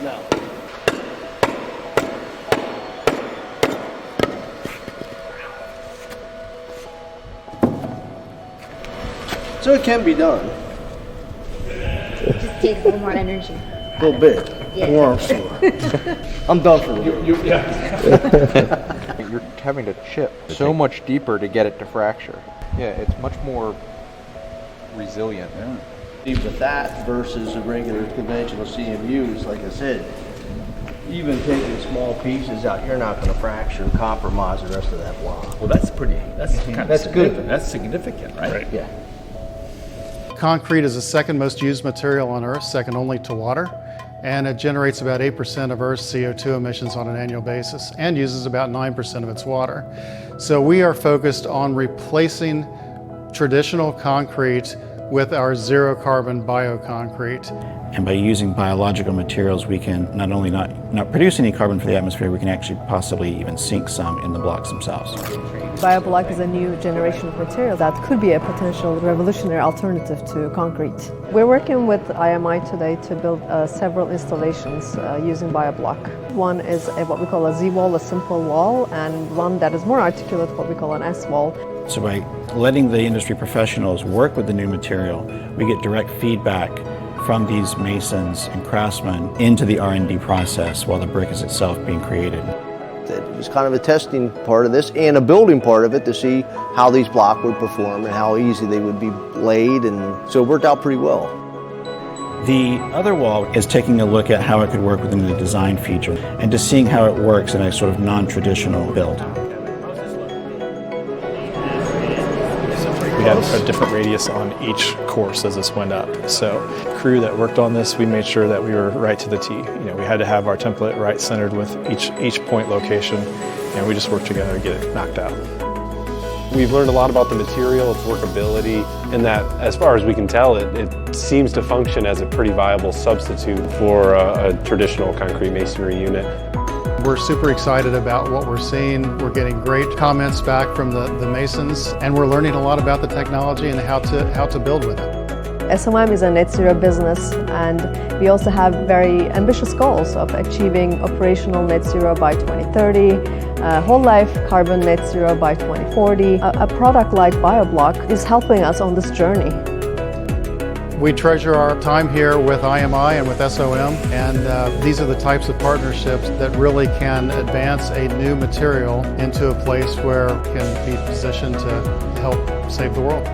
No. So it can be done. It just takes a little more energy. A little bit. Yeah. More arm sore. I'm done for the You're having to chip so much deeper to get it to fracture. Yeah, it's much more resilient. Yeah. With that versus a regular conventional CMUs, like I said, even taking small pieces out, you're not going to fracture and compromise the rest of that block. Well, that's pretty, that's kind of That's significant. good. That's significant, right? Yeah. Concrete is the second most used material on Earth, second only to water, and it generates about 8% of Earth's CO2 emissions on an annual basis and uses about 9% of its water. So we are focused on replacing traditional concrete with our zero carbon bioconcrete. And by using biological materials, we can not only not produce any carbon for the atmosphere, we can actually possibly even sink some in the blocks themselves. Bioblock is a new generation of material that could be a potential revolutionary alternative to concrete. We're working with IMI today to build several installations using Bioblock. One is what we call a Z-wall, a simple wall, and one that is more articulate, what we call an S-wall. So by letting the industry professionals work with the new material, we get direct feedback from these masons and craftsmen into the R&D process while the brick is itself being created. It was kind of a testing part of this and a building part of it to see how these blocks would perform and how easy they would be laid, and so it worked out pretty well. The other wall is taking a look at how it could work within the design feature and just seeing how it works in a sort of non-traditional build. We had a different radius on each course as this went up. So the crew that worked on this, we made sure that we were right to the T. We had to have our template right centered with each point location, and we just worked together to get it knocked out. We've learned a lot about the material, its workability, and that, as far as we can tell, it seems to function as a pretty viable substitute for a traditional concrete masonry unit. We're super excited about what we're seeing. We're getting great comments back from the masons, and we're learning a lot about the technology and how to build with it. SOM is a net zero business, and we also have very ambitious goals of achieving operational net zero by 2030, whole life carbon net zero by 2040. A product like Bioblock is helping us on this journey. We treasure our time here with IMI and with SOM, and these are the types of partnerships that really can advance a new material into a place where it can be positioned to help save the world.